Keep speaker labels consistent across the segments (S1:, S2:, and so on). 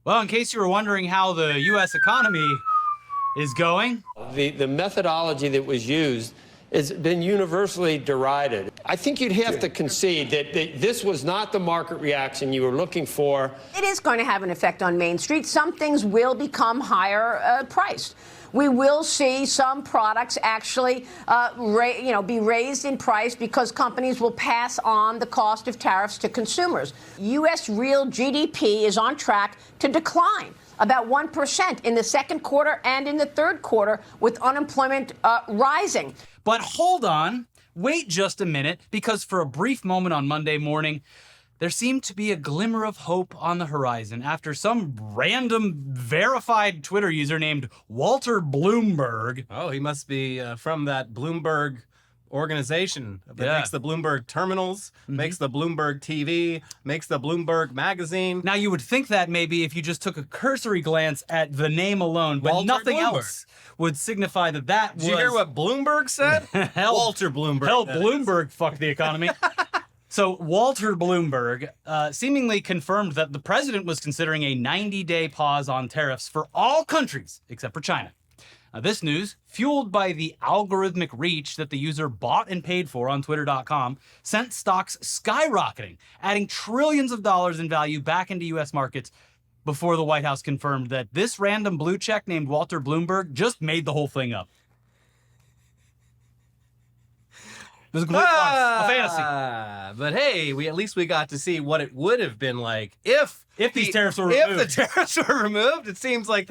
S1: Well, in case you were wondering how the U.S. economy is going.
S2: The methodology that was used has been universally derided. I think you'd have to concede that this was not the market reaction you were looking for.
S3: It is going to have an effect on Main Street. Some things will become higher priced. We will see some products actually be raised in price because companies will pass on the cost of tariffs to consumers. U.S. real GDP is on track to decline about 1% in the second quarter and in the third quarter, with unemployment rising.
S1: But hold on, wait just a minute, because for a brief moment on Monday morning, there seemed to be a glimmer of hope on the horizon after some random verified Twitter user named Walter Bloomberg.
S4: Oh, he must be from that Bloomberg organization that makes the Bloomberg terminals, makes the Bloomberg TV, makes the Bloomberg magazine.
S1: Now, you would think that maybe if you just took a cursory glance at the name alone, but
S4: Walter
S1: nothing
S4: Bloomberg
S1: else would signify that was...
S4: Did you hear what Bloomberg said? Walter Bloomberg.
S1: Hell, Bloomberg fucked the economy. So Walter Bloomberg seemingly confirmed that the president was considering a 90-day pause on tariffs for all countries except for China. This news, fueled by the algorithmic reach that the user bought and paid for on Twitter.com, sent stocks skyrocketing, adding trillions of dollars in value back into U.S. markets before the White House confirmed that this random blue check named Walter Bloomberg just made the whole thing up. It was a complete farce, a fantasy.
S4: But hey, at least we got to see what it would have been like if
S1: these tariffs were removed.
S4: If the tariffs were removed, it seems like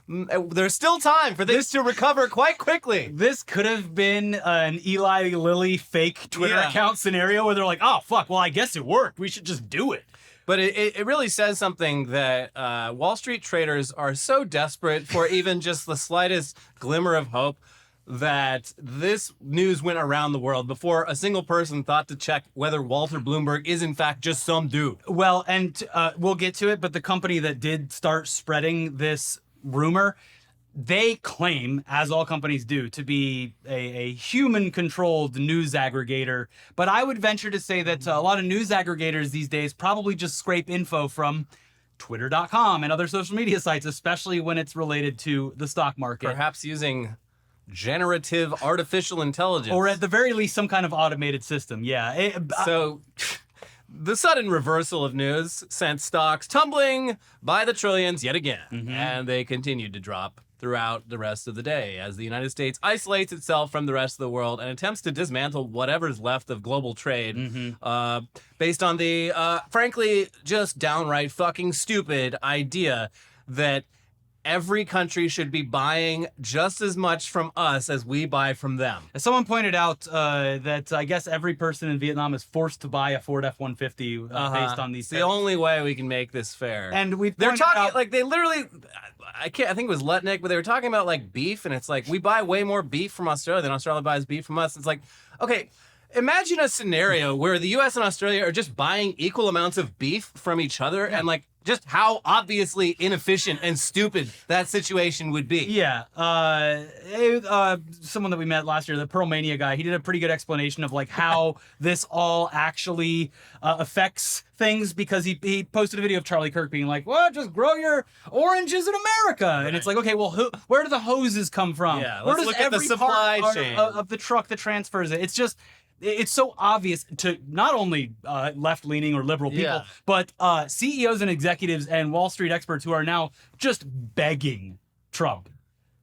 S4: there's still time for this to recover quite quickly.
S1: This could have been an Eli Lilly fake Twitter account scenario where they're like, oh, fuck, well, I guess it worked. We should just do it.
S4: But it really says something that Wall Street traders are so desperate for even just the slightest glimmer of hope that this news went around the world before a single person thought to check whether Walter Bloomberg is in fact just some dude.
S1: Well, and we'll get to it, but the company that did start spreading this rumor, they claim, as all companies do, to be a human-controlled news aggregator. But I would venture to say that a lot of news aggregators these days probably just scrape info from Twitter.com and other social media sites, especially when it's related to the stock market.
S4: Perhaps using generative artificial intelligence.
S1: Or at the very least, some kind of automated system, yeah.
S4: So... The sudden reversal of news sent stocks tumbling by the trillions yet again, and they continued to drop throughout the rest of the day as the United States isolates itself from the rest of the world and attempts to dismantle whatever's left of global trade based on the, frankly, just downright fucking stupid idea that every country should be buying just as much from us as we buy from them.
S1: Someone pointed out that I guess every person in Vietnam is forced to buy a Ford F-150 based on these.
S4: It's the only way we can make this fair.
S1: And
S4: they're talking like they literally. I think it was Lutnick, but they were talking about like beef, and it's like we buy way more beef from Australia than Australia buys beef from us. It's like, okay. Imagine a scenario where the U.S. and Australia are just buying equal amounts of beef from each other, and like just how obviously inefficient and stupid that situation would be.
S1: Yeah. Someone that we met last year, the Pearl Mania guy, he did a pretty good explanation of like how this all actually affects things, because he posted a video of Charlie Kirk being like, well, just grow your oranges in America. Right. And it's like, okay, well, where do the hoses come from?
S4: Yeah,
S1: where
S4: let's
S1: does
S4: look at the
S1: every
S4: supply
S1: part
S4: chain
S1: of the truck that transfers it? It's just... It's so obvious to not only left-leaning or liberal people, but CEOs and executives and Wall Street experts who are now just begging Trump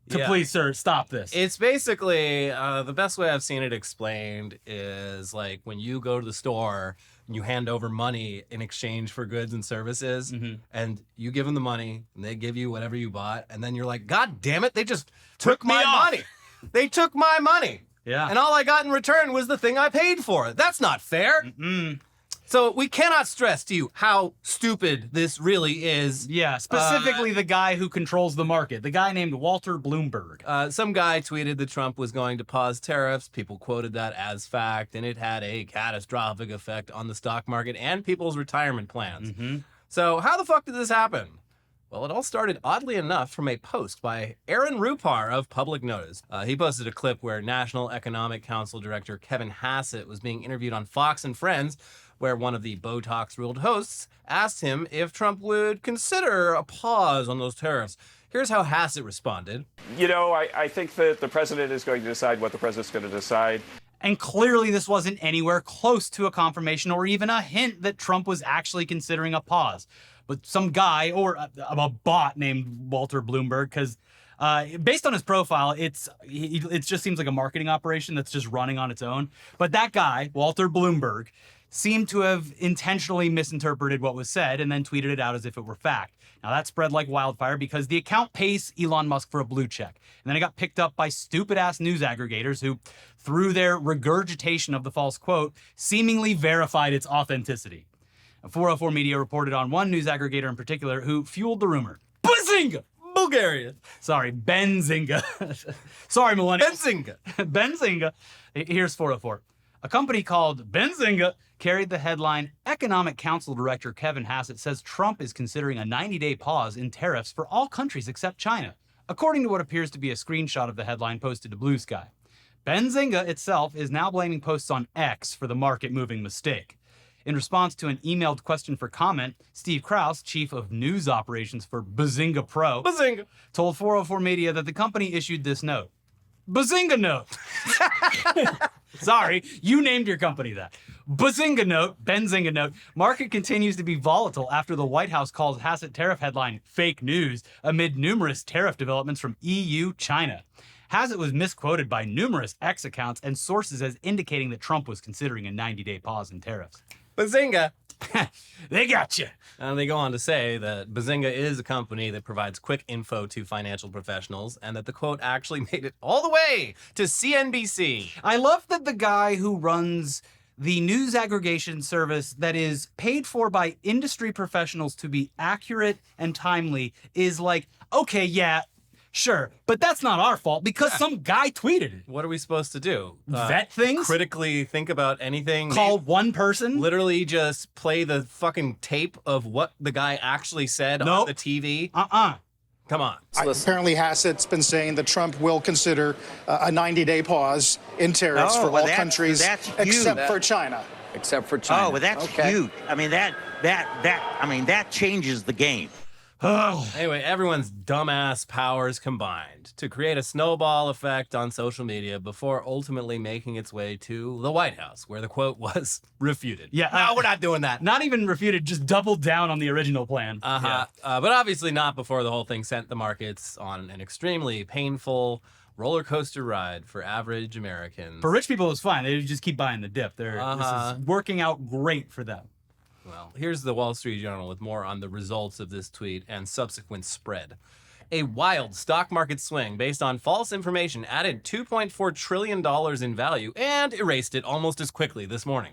S1: to please, sir, stop this.
S4: It's basically, the best way I've seen it explained is like when you go to the store and you hand over money in exchange for goods and services, and you give them the money and they give you whatever you bought, and then you're like, God damn it, they just took my money. They took my money.
S1: Yeah.
S4: And all I got in return was the thing I paid for. That's not fair. So we cannot stress to you how stupid this really is.
S1: Yeah, specifically the guy who controls the market, the guy named Walter Bloomberg.
S4: Some guy tweeted that Trump was going to pause tariffs. People quoted that as fact, and it had a catastrophic effect on the stock market and people's retirement plans. So how the fuck did this happen? Well, it all started, oddly enough, from a post by Aaron Rupar of Public Notice. He posted a clip where National Economic Council Director Kevin Hassett was being interviewed on Fox and Friends where one of the Botox-ruled hosts asked him if Trump would consider a pause on those tariffs. Here's how Hassett responded.
S5: You know, I think that the president is going to decide what the president's going to decide.
S1: And clearly this wasn't anywhere close to a confirmation or even a hint that Trump was actually considering a pause. But some guy, or a bot named Walter Bloomberg, because based on his profile, it just seems like a marketing operation that's just running on its own. But that guy, Walter Bloomberg, seemed to have intentionally misinterpreted what was said and then tweeted it out as if it were fact. Now, that spread like wildfire because the account pays Elon Musk for a blue check. And then it got picked up by stupid-ass news aggregators who, through their regurgitation of the false quote, seemingly verified its authenticity. 404 Media reported on one news aggregator in particular who fueled the rumor. Bazinga!
S4: Bulgaria.
S1: Sorry, Benzinga. Sorry, millennials.
S4: Benzinga.
S1: Benzinga. Here's 404. A company called Benzinga carried the headline, Economic Council Director Kevin Hassett says Trump is considering a 90-day pause in tariffs for all countries except China, according to what appears to be a screenshot of the headline posted to Bluesky. Benzinga itself is now blaming posts on X for the market-moving mistake. In response to an emailed question for comment, Steve Krause, chief of news operations for Bazinga Pro,
S4: Bazinga,
S1: told 404 Media that the company issued this note. Bazinga note. Sorry, you named your company that. Bazinga note, Benzinga note. Market continues to be volatile after the White House calls Hassett tariff headline fake news amid numerous tariff developments from EU, China. Hassett was misquoted by numerous X accounts and sources as indicating that Trump was considering a 90-day pause in tariffs.
S4: Bazinga.
S1: They got you.
S4: And they go on to say that Bazinga is a company that provides quick info to financial professionals and that the quote actually made it all the way to CNBC.
S1: I love that the guy who runs the news aggregation service that is paid for by industry professionals to be accurate and timely is like, okay, yeah, sure, but that's not our fault because some guy tweeted it.
S4: What are we supposed to do?
S1: Vet things?
S4: Critically think about anything?
S1: Call one person?
S4: Literally just play the fucking tape of what the guy actually said on the TV? Come on.
S6: Apparently, Hassett's been saying that Trump will consider a 90-day pause in tariffs for all countries except for China.
S7: Except for China.
S8: Oh, well, that's huge. I mean, that changes the game.
S4: Anyway, everyone's dumbass powers combined to create a snowball effect on social media before ultimately making its way to the White House, where the quote was refuted.
S1: Yeah,
S4: no, we're not doing that.
S1: Not even refuted, just doubled down on the original plan.
S4: But obviously not before the whole thing sent the markets on an extremely painful roller coaster ride for average Americans.
S1: For rich people, it was fine. They just keep buying the dip. This is working out great for them.
S4: Well, here's the Wall Street Journal with more on the results of this tweet and subsequent spread. A wild stock market swing based on false information added $2.4 trillion in value and erased it almost as quickly this morning.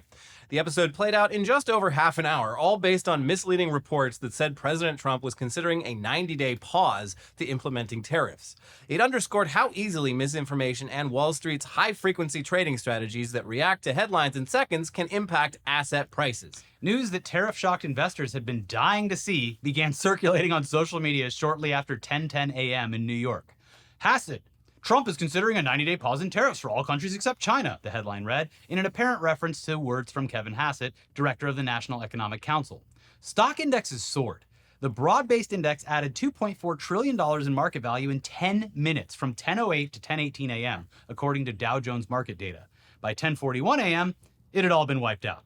S4: The episode played out in just over half an hour, all based on misleading reports that said President Trump was considering a 90-day pause to implementing tariffs. It underscored how easily misinformation and Wall Street's high-frequency trading strategies that react to headlines in seconds can impact asset prices.
S1: News that tariff-shocked investors had been dying to see began circulating on social media shortly after 10:10 a.m. in New York. Hassett, Trump is considering a 90-day pause in tariffs for all countries except China, the headline read, in an apparent reference to words from Kevin Hassett, director of the National Economic Council. Stock indexes soared. The broad-based index added $2.4 trillion in market value in 10 minutes from 10:08 to 10:18 a.m., according to Dow Jones market data. By 10:41 a.m., it had all been wiped out.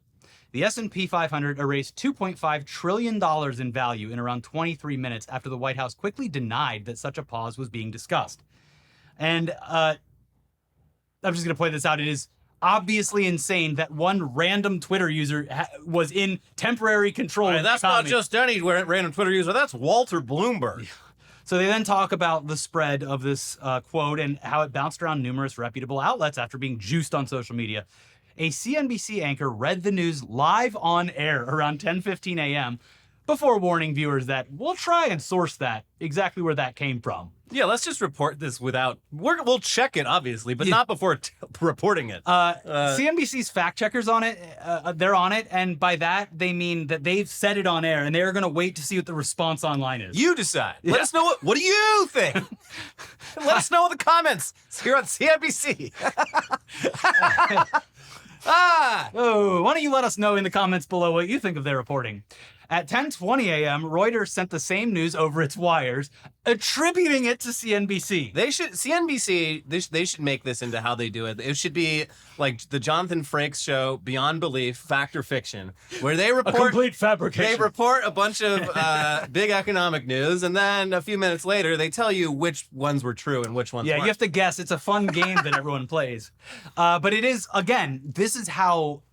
S1: The S&P 500 erased $2.5 trillion in value in around 23 minutes after the White House quickly denied that such a pause was being discussed. And I'm just going to point this out. It is obviously insane that one random Twitter user was in temporary control.
S4: Right, that's not just any random Twitter user. That's Walter Bloomberg.
S1: So they then talk about the spread of this quote and how it bounced around numerous reputable outlets after being juiced on social media. A CNBC anchor read the news live on air around 10:15 a.m. before warning viewers that we'll try and source that, exactly where that came from.
S4: Yeah, let's just report this without... We'll check it, obviously, but not before reporting it.
S1: CNBC's fact checkers on it, they're on it, and by that, they mean that they've said it on air, and they're going to wait to see what the response online is.
S4: You decide. Yeah. Let us know what do you think? Let us know in the comments. It's here on CNBC.
S1: Oh, why don't you let us know in the comments below what you think of their reporting? At 10:20 a.m., Reuters sent the same news over its wires, attributing it to CNBC.
S4: CNBC, they should make this into how they do it. It should be like the Jonathan Frakes show, Beyond Belief, Fact or Fiction, where they report...
S1: A complete fabrication.
S4: They report a bunch of big economic news, and then a few minutes later, they tell you which ones were true and which ones weren't.
S1: You have to guess. It's a fun game that everyone plays. But it is, again, this is how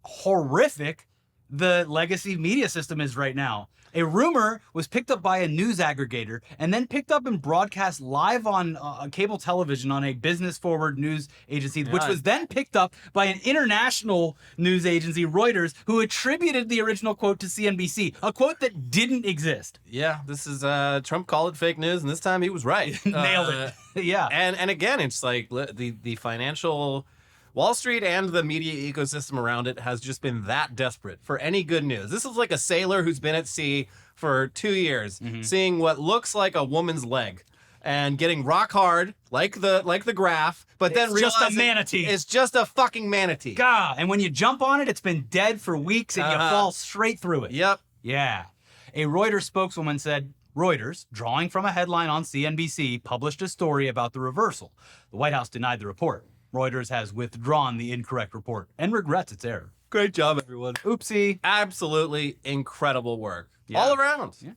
S1: horrific the legacy media system is right now. A rumor was picked up by a news aggregator and then picked up and broadcast live on cable television on a business-forward news agency, which was then picked up by an international news agency, Reuters, who attributed the original quote to CNBC, a quote that didn't exist.
S4: Yeah, this is Trump called it fake news, and this time he was right.
S1: Nailed it. Yeah.
S4: And again, it's like the financial... Wall Street and the media ecosystem around it has just been that desperate for any good news. This is like a sailor who's been at sea for 2 years, seeing what looks like a woman's leg and getting rock hard like the graph, but then
S1: It's just a
S4: realizing
S1: manatee.
S4: It's just a fucking manatee.
S1: God, and when you jump on it, it's been dead for weeks and you fall straight through it.
S4: Yep.
S1: Yeah. A Reuters spokeswoman said, Reuters, drawing from a headline on CNBC, published a story about the reversal. The White House denied the report. Reuters has withdrawn the incorrect report and regrets its error.
S4: Great job, everyone.
S1: Oopsie.
S4: Absolutely incredible work.
S1: Yeah.
S4: All around.
S1: Yeah.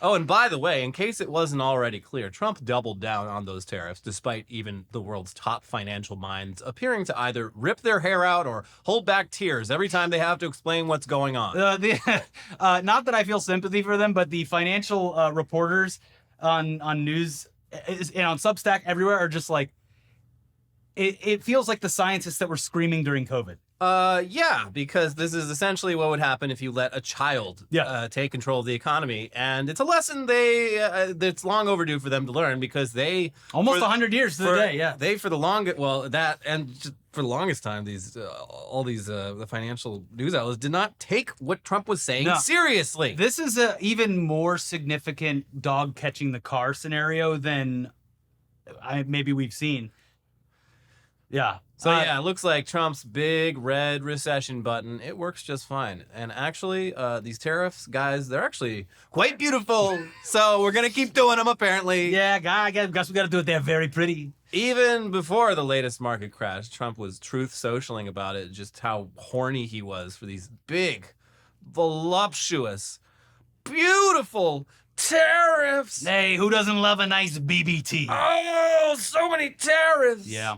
S4: Oh, and by the way, in case it wasn't already clear, Trump doubled down on those tariffs, despite even the world's top financial minds appearing to either rip their hair out or hold back tears every time they have to explain what's going on.
S1: Not that I feel sympathy for them, but the financial reporters on news and on Substack everywhere are just like, it feels like the scientists that were screaming during COVID.
S4: Yeah, because this is essentially what would happen if you let a child take control of the economy. And it's a lesson that's long overdue for them to learn, because they...
S1: Almost 100 years to the day, yeah.
S4: They, for the longest... Well, that, and just for the longest time, all these the financial news outlets did not take what Trump was saying seriously.
S1: This is a even more significant dog catching the car scenario than maybe we've seen. Yeah.
S4: So yeah, it looks like Trump's big red recession button, it works just fine. And actually, these tariffs, guys, they're actually quite beautiful. So we're going to keep doing them, apparently.
S1: Yeah, I guess we got to do it. They're very pretty.
S4: Even before the latest market crash, Trump was truth socialing about it, just how horny he was for these big, voluptuous, beautiful tariffs.
S1: Hey, who doesn't love a nice BBT?
S4: Oh, so many tariffs.
S1: Yeah.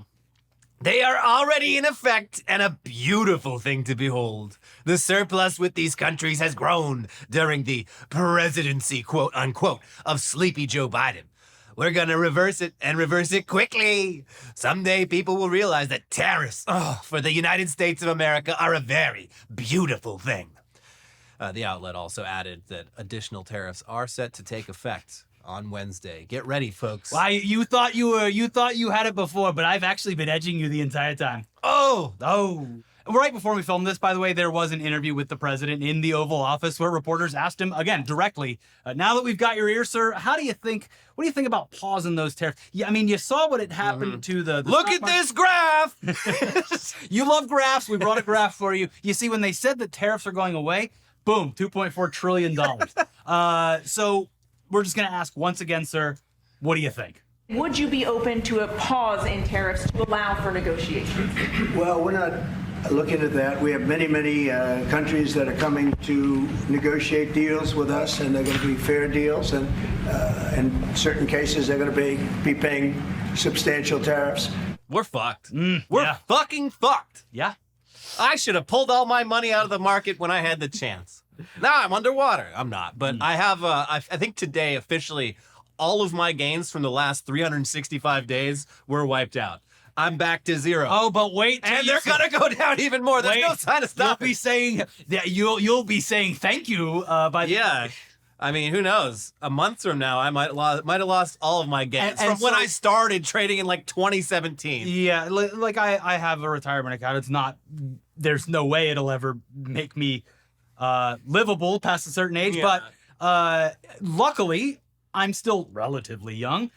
S4: They are already in effect, and a beautiful thing to behold. The surplus with these countries has grown during the presidency, quote unquote, of sleepy Joe Biden. We're gonna reverse it, and reverse it quickly. Someday people will realize that tariffs, for the United States of America, are a very beautiful thing. The outlet also added that additional tariffs are set to take effect on Wednesday. Get ready, folks.
S1: Why, you thought you had it before, but I've actually been edging you the entire time.
S4: Oh.
S1: Right before we filmed this, by the way, there was an interview with the president in the Oval Office where reporters asked him, again, directly, now that we've got your ear, sir, what do you think about pausing those tariffs? Yeah, I mean, you saw what had happened to the
S4: Look at this graph!
S1: You love graphs. We brought a graph for you. You see, when they said that tariffs are going away, boom, $2.4 trillion. So we're just going to ask once again, sir, what do you think?
S7: Would you be open to a pause in tariffs to allow for negotiations?
S9: Well, we're not looking at that. We have many countries that are coming to negotiate deals with us, and they're going to be fair deals. And in certain cases, they're going to be paying substantial tariffs.
S4: We're fucked. We're fucking fucked.
S1: Yeah.
S4: I should have pulled all my money out of the market when I had the chance. Now I'm underwater. I'm not, but I have. I think today officially, all of my gains from the last 365 days were wiped out. I'm back to zero.
S1: Oh, but wait,
S4: and they're gonna go down even more. There's no sign of stopping.
S1: You'll be saying that you'll be saying thank you by
S4: yeah. I mean, who knows? A month from now, I might have lost all of my gains from when I started trading in like 2017.
S1: Yeah, like I have a retirement account. It's not. There's no way it'll ever make me livable past a certain age.
S4: Yeah.
S1: But luckily, I'm still relatively young.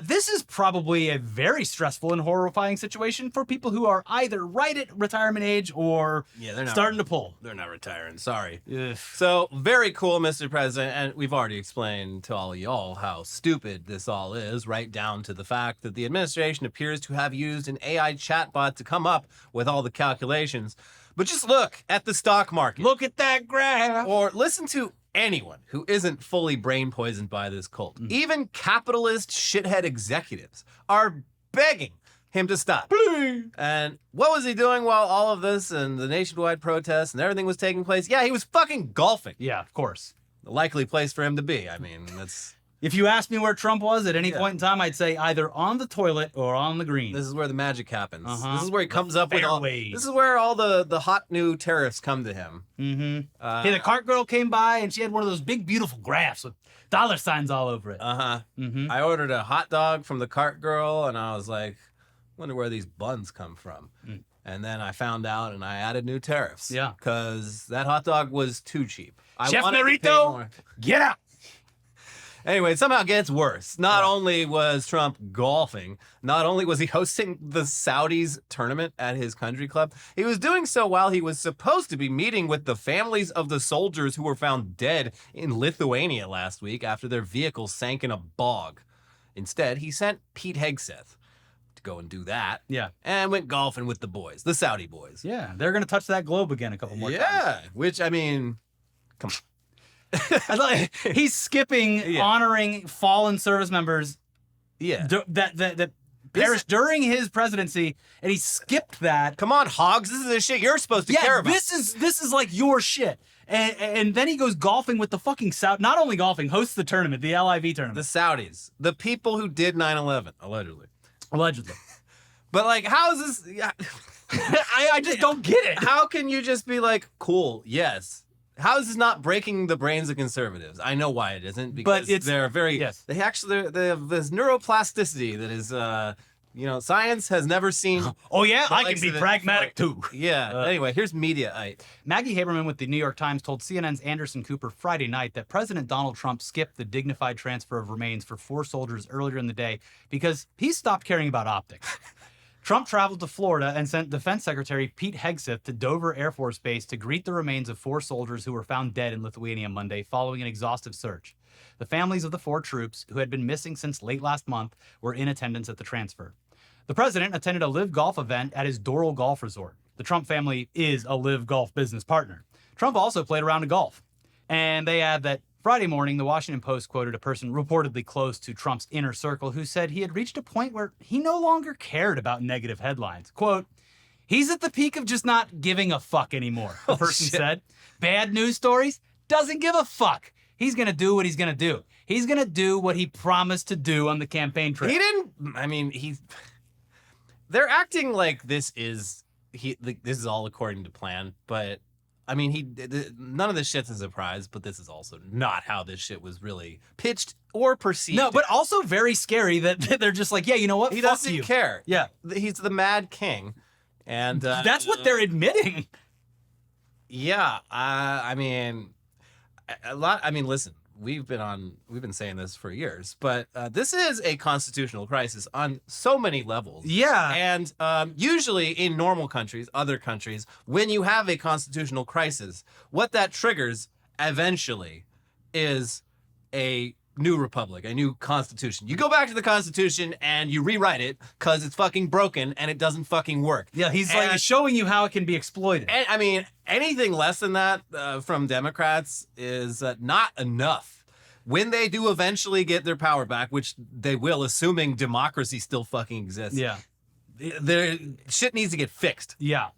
S1: This is probably a very stressful and horrifying situation for people who are either right at retirement age or
S4: they're not
S1: starting to pull.
S4: They're not retiring. Sorry.
S1: Ugh.
S4: So very cool, Mr. President. And we've already explained to all of y'all how stupid this all is, right down to the fact that the administration appears to have used an AI chatbot to come up with all the calculations. But just look at the stock market.
S1: Look at that graph.
S4: Or listen to anyone who isn't fully brain poisoned by this cult. Even capitalist shithead executives are begging him to stop.
S1: Please.
S4: And what was he doing while all of this and the nationwide protests and everything was taking place? Yeah, he was fucking golfing.
S1: Yeah, of course.
S4: The likely place for him to be. I mean, that's...
S1: If you asked me where Trump was at any point in time, I'd say either on the toilet or on the green.
S4: This is where the magic happens. This is where he comes up with all...
S1: fairways.
S4: This is where all the hot new tariffs come to him.
S1: Mm-hmm. Hey, the cart girl came by and she had one of those big, beautiful graphs with dollar signs all over it.
S4: I ordered a hot dog from the cart girl and I was like, wonder where these buns come from. And then I found out and I added new tariffs.
S1: Yeah.
S4: Because that hot dog was too cheap.
S1: Chef
S4: wanted to pay
S1: Narito,
S4: more.
S1: get out.
S4: Anyway, it somehow gets worse. Not only was Trump golfing, not only was he hosting the Saudis tournament at his country club, he was doing so while he was supposed to be meeting with the families of the soldiers who were found dead in Lithuania last week after their vehicle sank in a bog. Instead, he sent Pete Hegseth to go and do that.
S1: Yeah.
S4: And went golfing with the boys, the Saudi boys.
S1: Yeah, they're going to touch that globe again a couple more times.
S4: Yeah, which, I mean, come on.
S1: He's skipping honoring fallen service members that perished during his presidency, and he skipped that.
S4: Come on, Hogs, this is the shit you're supposed to care about.
S1: This is like your shit. And then he goes golfing with the fucking Saudi. Not only golfing, hosts the tournament, the LIV tournament.
S4: The Saudis, the people who did 9/11, allegedly.
S1: But
S4: like, how is this?
S1: I just don't get it.
S4: How can you just be like, cool, yes. How is this not breaking the brains of conservatives? I know why it isn't, because they're very, they have this neuroplasticity that is, science has never seen.
S1: Oh yeah, I can be pragmatic too.
S4: Yeah, anyway, here's Mediaite.
S1: Maggie Haberman with the New York Times told CNN's Anderson Cooper Friday night that President Donald Trump skipped the dignified transfer of remains for 4 soldiers earlier in the day because he stopped caring about optics. Trump traveled to Florida and sent Defense Secretary Pete Hegseth to Dover Air Force Base to greet the remains of 4 soldiers who were found dead in Lithuania Monday following an exhaustive search. The families of the 4 troops, who had been missing since late last month, were in attendance at the transfer. The president attended a live golf event at his Doral Golf Resort. The Trump family is a live golf business partner. Trump also played a round of golf. And they add that Friday morning, the Washington Post quoted a person reportedly close to Trump's inner circle who said he had reached a point where he no longer cared about negative headlines. Quote, he's at the peak of just not giving a fuck anymore, the person said. Bad news stories? Doesn't give a fuck. He's going to do what he's going to do. He's going to do what he promised to do on the campaign trail.
S4: He didn't, I mean, they're acting like this is all according to plan, but I mean, none of this shit's a surprise, but this is also not how this shit was really pitched or perceived.
S1: No, but also very scary that they're just like, yeah, you know what?
S4: He
S1: Fuck
S4: doesn't
S1: you.
S4: care.
S1: Yeah.
S4: He's the Mad King. And
S1: that's what they're admitting.
S4: Yeah. I mean, listen, we've been saying this for years, but this is a constitutional crisis on so many levels.
S1: Yeah.
S4: And usually in normal countries, other countries, when you have a constitutional crisis, what that triggers eventually is a new republic, a new constitution. You go back to the constitution and you rewrite it because it's fucking broken and it doesn't fucking work.
S1: Yeah, he's like showing you how it can be exploited.
S4: And, I mean, anything less than that from Democrats is not enough. When they do eventually get their power back, which they will, assuming democracy still fucking exists.
S1: Yeah.
S4: Their shit needs to get fixed.
S1: Yeah.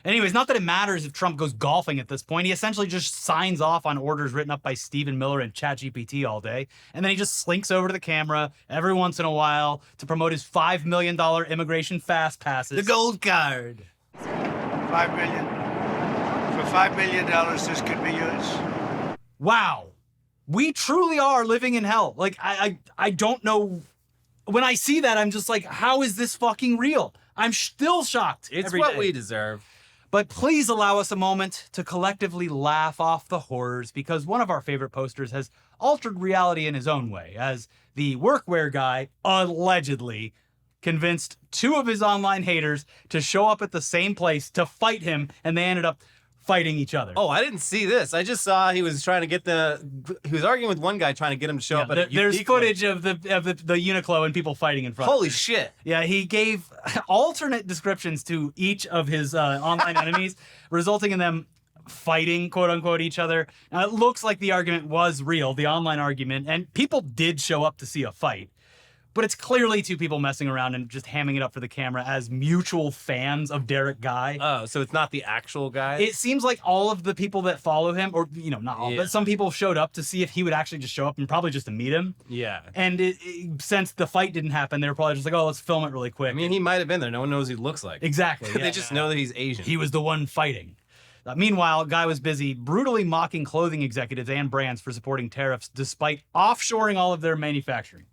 S1: Anyways, not that it matters if Trump goes golfing at this point. He essentially just signs off on orders written up by Stephen Miller and ChatGPT all day. And then he just slinks over to the camera every once in a while to promote his $5 million immigration fast passes.
S4: The gold card.
S9: $5 million. For $5 million, this could be yours.
S1: Wow. We truly are living in hell. Like, I don't know. When I see that, I'm just like, how is this fucking real? I'm still shocked.
S4: It's what we deserve.
S1: But please allow us a moment to collectively laugh off the horrors, because one of our favorite posters has altered reality in his own way, as the workwear guy allegedly convinced 2 of his online haters to show up at the same place to fight him, and they ended up fighting each other.
S4: Oh, I didn't see this. I just saw he was trying to get he was arguing with one guy trying to get him to show up at
S1: there's footage of the Uniqlo and people fighting in front
S4: Holy
S1: of it.
S4: shit.
S1: Yeah, he gave alternate descriptions to each of his online enemies, resulting in them fighting, quote unquote, each other. Now, it looks like the argument was real, the online argument, and people did show up to see a fight. But it's clearly 2 people messing around and just hamming it up for the camera as mutual fans of Derek Guy.
S4: Oh, so it's not the actual guy?
S1: It seems like all of the people that follow him, or, not all, but some people showed up to see if he would actually just show up and probably just to meet him.
S4: Yeah.
S1: And since the fight didn't happen, they were probably just like, oh, let's film it really quick.
S4: I mean, he might have been there. No one knows who he looks like.
S1: Exactly.
S4: They just know that he's Asian.
S1: He was the one fighting. Meanwhile, Guy was busy brutally mocking clothing executives and brands for supporting tariffs despite offshoring all of their manufacturing.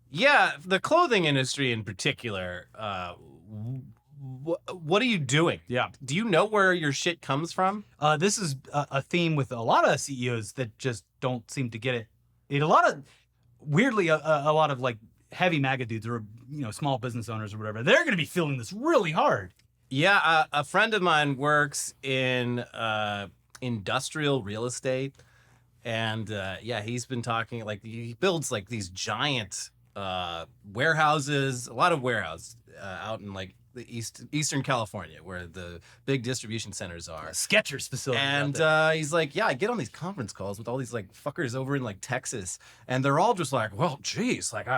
S4: Yeah, the clothing industry in particular, what are you doing?
S1: Yeah.
S4: Do you know where your shit comes from?
S1: This is a theme with a lot of CEOs that just don't seem to get it. Weirdly, a lot of like heavy MAGA dudes or, small business owners or whatever, they're going to be feeling this really hard.
S4: Yeah, a friend of mine works in industrial real estate. And he's been talking, like, he builds like these giant warehouses, a lot of warehouses out in like the Eastern California, where the big distribution centers are.
S1: Skechers facility.
S4: And he's like, I get on these conference calls with all these like fuckers over in like Texas, and they're all just like, well, geez, like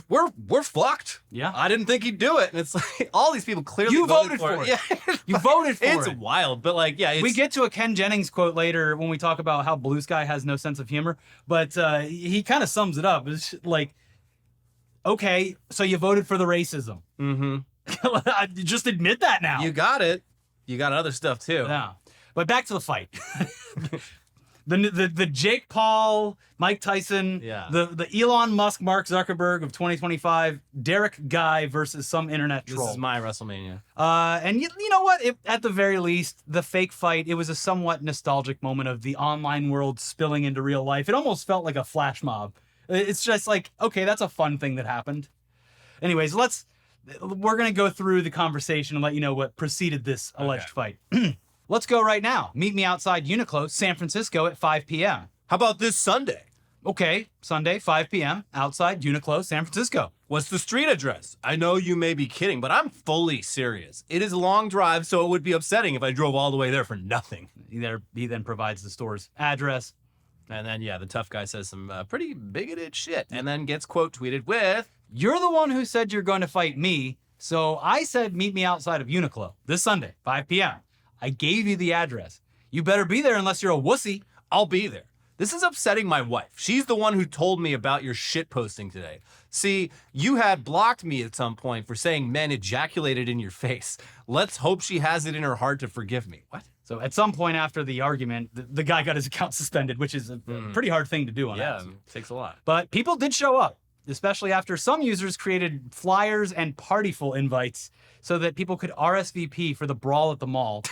S4: we're fucked.
S1: Yeah.
S4: I didn't think he'd do it. And it's like all these people clearly
S1: You voted for it.
S4: Yeah.
S1: You voted for it.
S4: It's wild, but like, yeah.
S1: We get to a Ken Jennings quote later when we talk about how Bluesky has no sense of humor, but he kind of sums it up. It's like, okay, so you voted for the racism.
S4: Mm-hmm.
S1: Just admit that now.
S4: You got it. You got other stuff too.
S1: Yeah. But back to the fight. The Jake Paul, Mike Tyson, the Elon Musk, Mark Zuckerberg of 2025, Derek Guy versus some internet troll.
S4: This is my WrestleMania.
S1: And you know what? At the very least, the fake fight, it was a somewhat nostalgic moment of the online world spilling into real life. It almost felt like a flash mob. It's just like, okay, that's a fun thing that happened. Anyways, we're going to go through the conversation and let you know what preceded this alleged fight. Let's go right now. Meet me outside Uniqlo, San Francisco at 5 p.m.
S4: How about this Sunday?
S1: Okay, Sunday, 5 p.m., outside Uniqlo, San Francisco.
S4: What's the street address? I know you may be kidding, but I'm fully serious. It is a long drive, so it would be upsetting if I drove all the way there for nothing.
S1: He then provides the store's address.
S4: And then, the tough guy says some pretty bigoted shit and then gets quote tweeted with,
S1: "You're the one who said you're going to fight me, so I said meet me outside of Uniqlo this Sunday, 5 p.m. I gave you the address. You better be there unless you're a wussy."
S4: I'll be there. This is upsetting my wife. She's the one who told me about your shit posting today. See, you had blocked me at some point for saying men ejaculated in your face. Let's hope she has it in her heart to forgive me. What?
S1: So at some point after the argument, the guy got his account suspended, which is a pretty hard thing to do on apps.
S4: Yeah, it takes a lot.
S1: But people did show up, especially after some users created flyers and partyful invites so that people could RSVP for the brawl at the mall.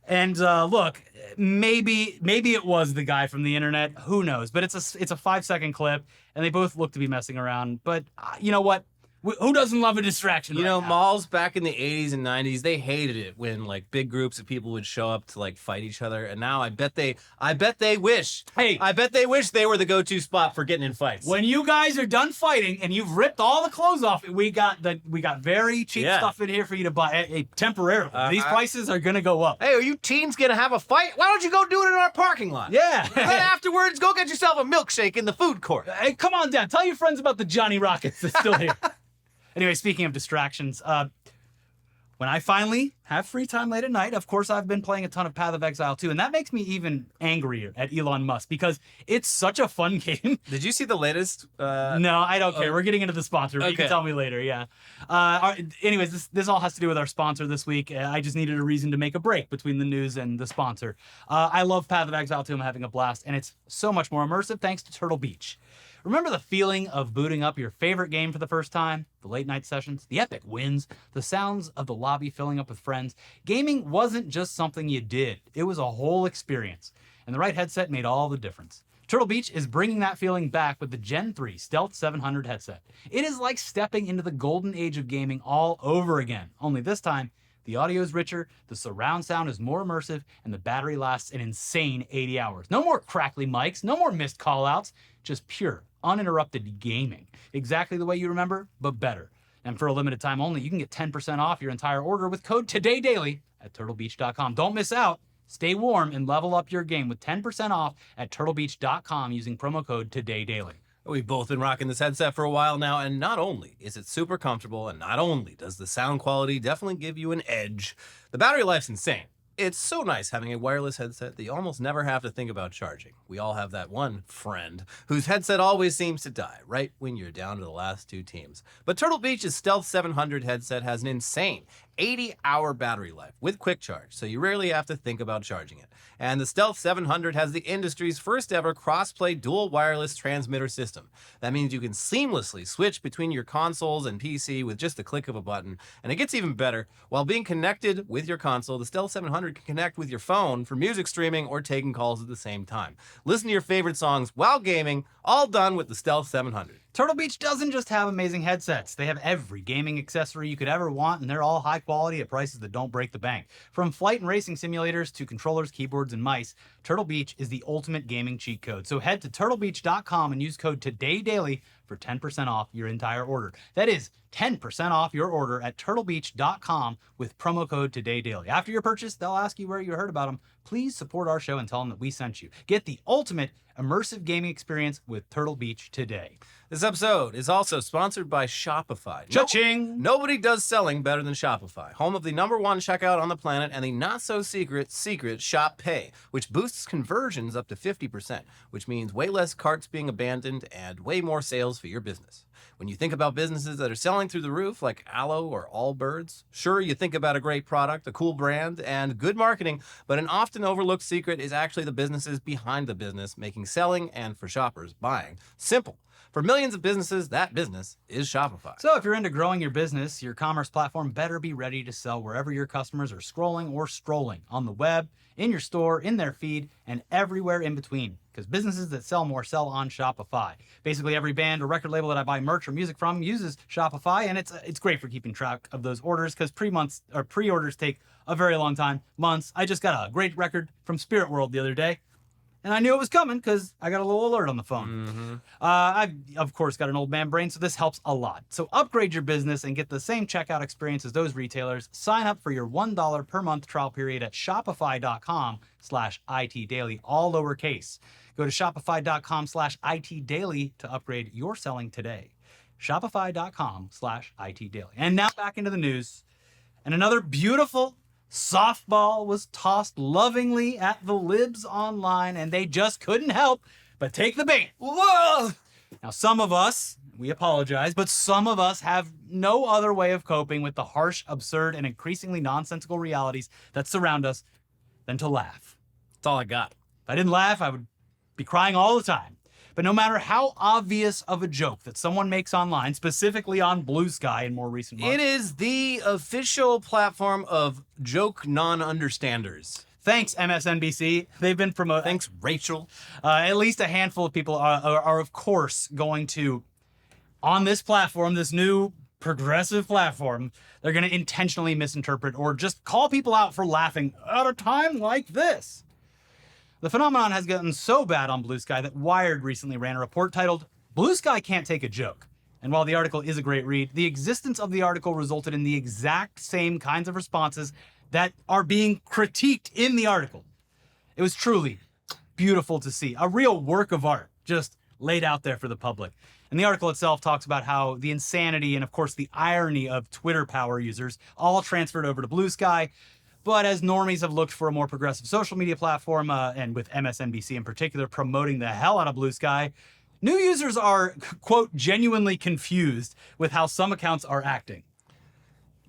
S1: And look, maybe it was the guy from the internet. Who knows? But it's a 5-second clip, and they both look to be messing around. But you know what? Who doesn't love a distraction?
S4: You know, malls back in the 80s and 90s, they hated it when like big groups of people would show up to like fight each other. And now I bet they wish.
S1: Hey,
S4: I bet they wish they were the go-to spot for getting in fights.
S1: When you guys are done fighting and you've ripped all the clothes off, we got very cheap stuff in here for you to buy temporarily. These prices are gonna go up.
S4: Hey, are you teens gonna have a fight? Why don't you go do it in our parking lot?
S1: Yeah.
S4: Then afterwards, go get yourself a milkshake in the food court.
S1: Hey, come on down. Tell your friends about the Johnny Rockets that's still here. Anyway, speaking of distractions, when I finally have free time late at night, of course, I've been playing a ton of Path of Exile 2, and that makes me even angrier at Elon Musk because it's such a fun game.
S4: Did you see the latest?
S1: No, I don't care. We're getting into the sponsor. Okay. You can tell me later, yeah. Anyways, this all has to do with our sponsor this week. I just needed a reason to make a break between the news and the sponsor. I love Path of Exile 2. I'm having a blast, and it's so much more immersive thanks to Turtle Beach. Remember the feeling of booting up your favorite game for the first time? The late night sessions, the epic wins, the sounds of the lobby filling up with friends. Gaming wasn't just something you did. It was a whole experience. And the right headset made all the difference. Turtle Beach is bringing that feeling back with the Gen 3 Stealth 700 headset. It is like stepping into the golden age of gaming all over again, only this time, the audio is richer, the surround sound is more immersive, and the battery lasts an insane 80 hours. No more crackly mics, no more missed callouts, just pure, uninterrupted gaming. Exactly the way you remember, but better. And for a limited time only, you can get 10% off your entire order with code TODAYDAILY at turtlebeach.com. Don't miss out. Stay warm and level up your game with 10% off at turtlebeach.com using promo code TODAYDAILY.
S4: We've both been rocking this headset for a while now, and not only is it super comfortable, and not only does the sound quality definitely give you an edge, the battery life's insane. It's so nice having a wireless headset that you almost never have to think about charging. We all have that one friend whose headset always seems to die right when you're down to the last two teams. But Turtle Beach's Stealth 700 headset has an insane 80-hour battery life with quick charge, so you rarely have to think about charging it. And the Stealth 700 has the industry's first ever cross-play dual wireless transmitter system. That means you can seamlessly switch between your consoles and PC with just the click of a button. And it gets even better. While being connected with your console, the Stealth 700 can connect with your phone for music streaming or taking calls at the same time. Listen to your favorite songs while gaming, all done with the Stealth 700.
S1: Turtle Beach doesn't just have amazing headsets. They have every gaming accessory you could ever want, and they're all high quality at prices that don't break the bank. From flight and racing simulators to controllers, keyboards, and mice, Turtle Beach is the ultimate gaming cheat code. So head to turtlebeach.com and use code TODAYDAILY for 10% off your entire order. That is 10% off your order at turtlebeach.com with promo code TODAYDAILY. After your purchase, they'll ask you where you heard about them. Please support our show and tell them that we sent you. Get the ultimate immersive gaming experience with Turtle Beach today.
S4: This episode is also sponsored by Shopify.
S1: Cha-ching!
S4: Nobody does selling better than Shopify, home of the #1 checkout on the planet and the not-so-secret Shop Pay, which boosts conversions up to 50%, which means way less carts being abandoned and way more sales for your business. When you think about businesses that are selling through the roof, like Aloe or Allbirds, sure, you think about a great product, a cool brand, and good marketing, but an often overlooked secret is actually the businesses behind the business, making selling and, for shoppers, buying simple. For millions of businesses, that business is Shopify.
S1: So if you're into growing your business, your commerce platform better be ready to sell wherever your customers are scrolling or strolling, on the web, in your store, in their feed, and everywhere in between. Because businesses that sell more sell on Shopify. Basically every band or record label that I buy merch or music from uses Shopify, and it's great for keeping track of those orders because pre-orders take a very long time, months. I just got a great record from Spirit World the other day. And I knew it was coming because I got a little alert on the phone. I've, of course, got an old man brain, so this helps a lot. So upgrade your business and get the same checkout experience as those retailers. Sign up for your $1 per month trial period at shopify.com/ITdaily, all lowercase. Go to shopify.com/ITdaily to upgrade your selling today. Shopify.com/ITdaily. And now back into the news. And another beautiful softball was tossed lovingly at the libs online, and they just couldn't help but take the bait. Whoa! Now, some of us, we apologize, but some of us have no other way of coping with the harsh, absurd, and increasingly nonsensical realities that surround us than to laugh.
S4: That's all I got.
S1: If I didn't laugh, I would be crying all the time. But no matter how obvious of a joke that someone makes online, specifically on Bluesky in more recent months,
S4: it is the official platform of joke non-understanders.
S1: Thanks, MSNBC. They've been promoting.
S4: Thanks, Rachel.
S1: At least a handful of people are, of course, going to, on this platform, this new progressive platform, they're going to intentionally misinterpret or just call people out for laughing at a time like this. The phenomenon has gotten so bad on Bluesky that Wired recently ran a report titled, "Bluesky Can't Take a Joke." And while the article is a great read, the existence of the article resulted in the exact same kinds of responses that are being critiqued in the article. It was truly beautiful to see. A real work of art just laid out there for the public. And the article itself talks about how the insanity and, of course, the irony of Twitter power users all transferred over to Bluesky. But as normies have looked for a more progressive social media platform, and with MSNBC in particular promoting the hell out of Bluesky, new users are, quote, genuinely confused with how some accounts are acting.